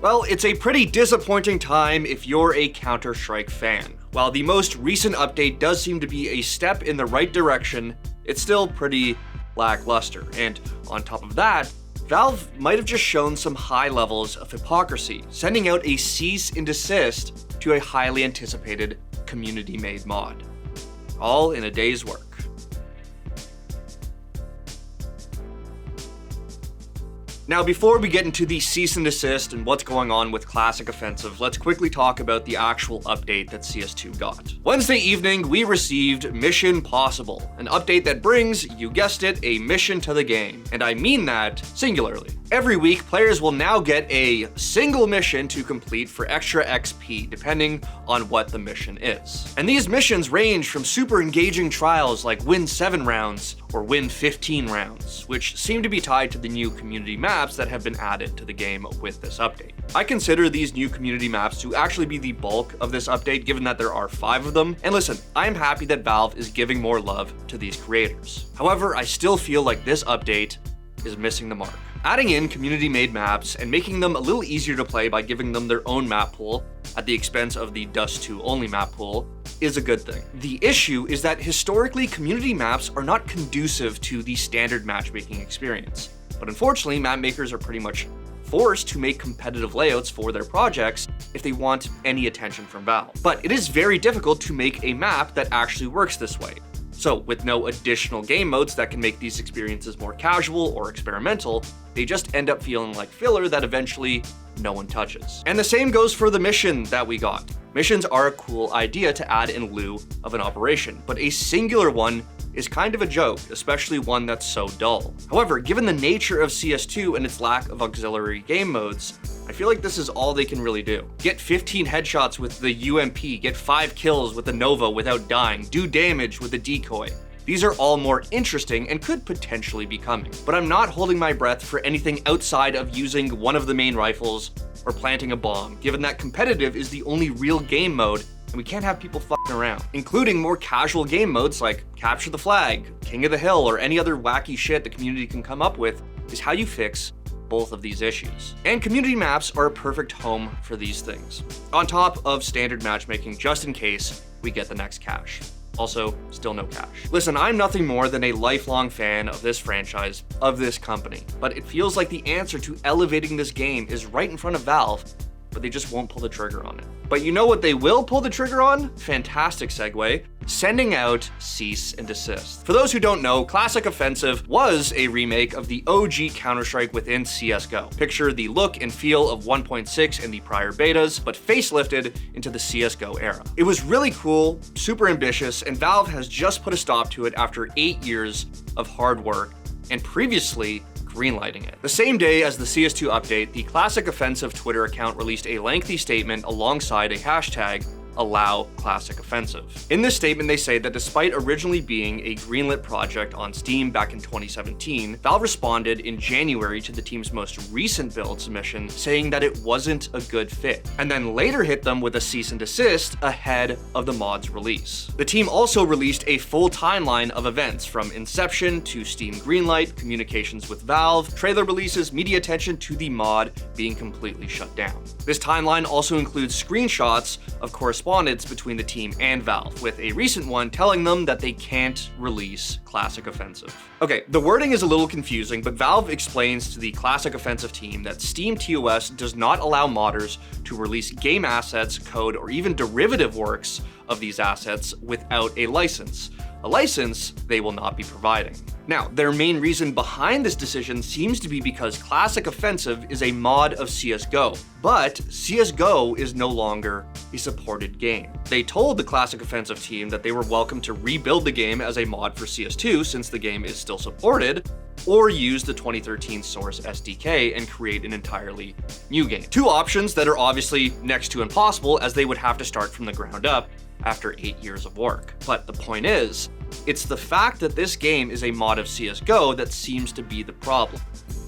Well, it's a pretty disappointing time if you're a Counter-Strike fan. While the most recent update does seem to be a step in the right direction, it's still pretty lackluster. And on top of that, Valve might have just shown some high levels of hypocrisy, sending out a cease and desist to a highly anticipated community-made mod. All in a day's work. Now, before we get into the cease and desist and what's going on with Classic Offensive, let's quickly talk about the actual update that CS2 got. Wednesday evening, we received Mission Possible, an update that brings, you guessed it, a mission to the game. And I mean that singularly. Every week, players will now get a single mission to complete for extra XP, depending on what the mission is. And these missions range from super engaging trials like win 7 rounds or win 15 rounds, which seem to be tied to the new community maps that have been added to the game with this update. I consider these new community maps to actually be the bulk of this update, given that there are 5 of them. And listen, I am happy that Valve is giving more love to these creators. However, I still feel like this update is missing the mark. Adding in community-made maps and making them a little easier to play by giving them their own map pool at the expense of the Dust 2 only map pool is a good thing. The issue is that historically, community maps are not conducive to the standard matchmaking experience. But unfortunately, map makers are pretty much forced to make competitive layouts for their projects if they want any attention from Valve. But it is very difficult to make a map that actually works this way. So with no additional game modes that can make these experiences more casual or experimental, they just end up feeling like filler that eventually no one touches. And the same goes for the mission that we got. Missions are a cool idea to add in lieu of an operation, but a singular one is kind of a joke, especially one that's so dull. However, given the nature of CS2 and its lack of auxiliary game modes, I feel like this is all they can really do. Get 15 headshots with the UMP, get 5 kills with the Nova without dying, do damage with the decoy. These are all more interesting and could potentially be coming. But I'm not holding my breath for anything outside of using one of the main rifles or planting a bomb, given that competitive is the only real game mode and we can't have people fucking around. Including more casual game modes like Capture the Flag, King of the Hill, or any other wacky shit the community can come up with is how you fix both of these issues. And community maps are a perfect home for these things, on top of standard matchmaking just in case we get the next cache. Also, still no cache. Listen, I'm nothing more than a lifelong fan of this franchise, of this company, but it feels like the answer to elevating this game is right in front of Valve, but they just won't pull the trigger on it. But you know what they will pull the trigger on? Fantastic segue. Sending out cease and desist. For those who don't know, Classic Offensive was a remake of the OG Counter-Strike within CSGO. Picture the look and feel of 1.6 in the prior betas, but facelifted into the CSGO era. It was really cool, super ambitious, and Valve has just put a stop to it after 8 years of hard work, and previously greenlighting it. The same day as the CS2 update, the Classic Offensive Twitter account released a lengthy statement alongside a hashtag, Allow Classic Offensive. In this statement, they say that despite originally being a greenlit project on Steam back in 2017, Valve responded in January to the team's most recent build submission, saying that it wasn't a good fit, and then later hit them with a cease and desist ahead of the mod's release. The team also released a full timeline of events from inception to Steam greenlight, communications with Valve, trailer releases, media attention to the mod being completely shut down. This timeline also includes screenshots of correspondence between the team and Valve, with a recent one telling them that they can't release Classic Offensive. Okay, the wording is a little confusing, but Valve explains to the Classic Offensive team that Steam TOS does not allow modders to release game assets, code, or even derivative works of these assets without a license. A license they will not be providing. Now, their main reason behind this decision seems to be because Classic Offensive is a mod of CSGO, but CSGO is no longer a supported game. They told the Classic Offensive team that they were welcome to rebuild the game as a mod for CS2 since the game is still supported, or use the 2013 Source SDK and create an entirely new game. Two options that are obviously next to impossible, as they would have to start from the ground up after 8 years of work. But the point is, it's the fact that this game is a mod of CSGO that seems to be the problem.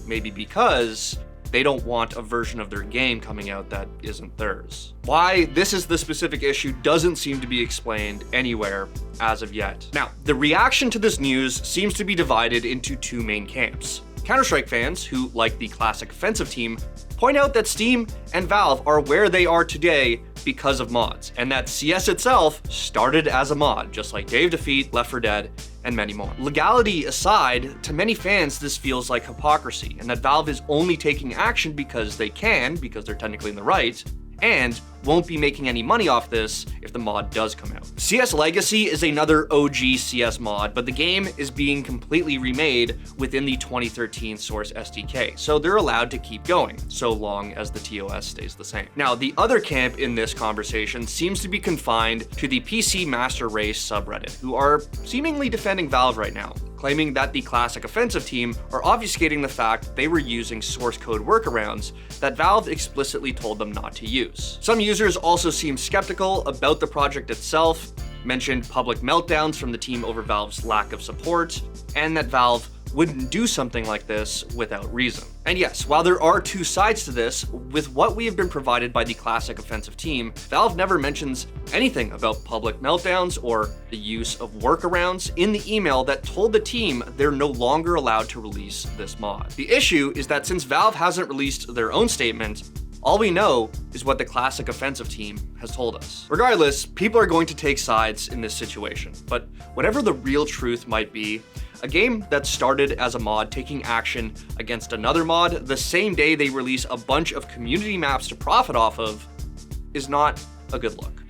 Maybe because they don't want a version of their game coming out that isn't theirs. Why this is the specific issue doesn't seem to be explained anywhere as of yet. Now, the reaction to this news seems to be divided into two main camps. Counter-Strike fans, who, like the Classic Offensive team, point out that Steam and Valve are where they are today because of mods, and that CS itself started as a mod, just like Dave Defeat, Left 4 Dead, and many more. Legality aside, to many fans this feels like hypocrisy, and that Valve is only taking action because they can, because they're technically in the right, and won't be making any money off this if the mod does come out. CS Legacy is another OG CS mod, but the game is being completely remade within the 2013 Source SDK, so they're allowed to keep going, so long as the TOS stays the same. Now, the other camp in this conversation seems to be confined to the PC Master Race subreddit, who are seemingly defending Valve right now, claiming that the Classic Offensive team are obfuscating the fact they were using source code workarounds that Valve explicitly told them not to use. Some users also seem skeptical about the project itself, mentioned public meltdowns from the team over Valve's lack of support, and that Valve wouldn't do something like this without reason. And yes, while there are two sides to this, with what we have been provided by the Classic Offensive team, Valve never mentions anything about public meltdowns or the use of workarounds in the email that told the team they're no longer allowed to release this mod. The issue is that since Valve hasn't released their own statement, all we know is what the Classic Offensive team has told us. Regardless, people are going to take sides in this situation, but whatever the real truth might be, a game that started as a mod taking action against another mod the same day they release a bunch of community maps to profit off of is not a good look.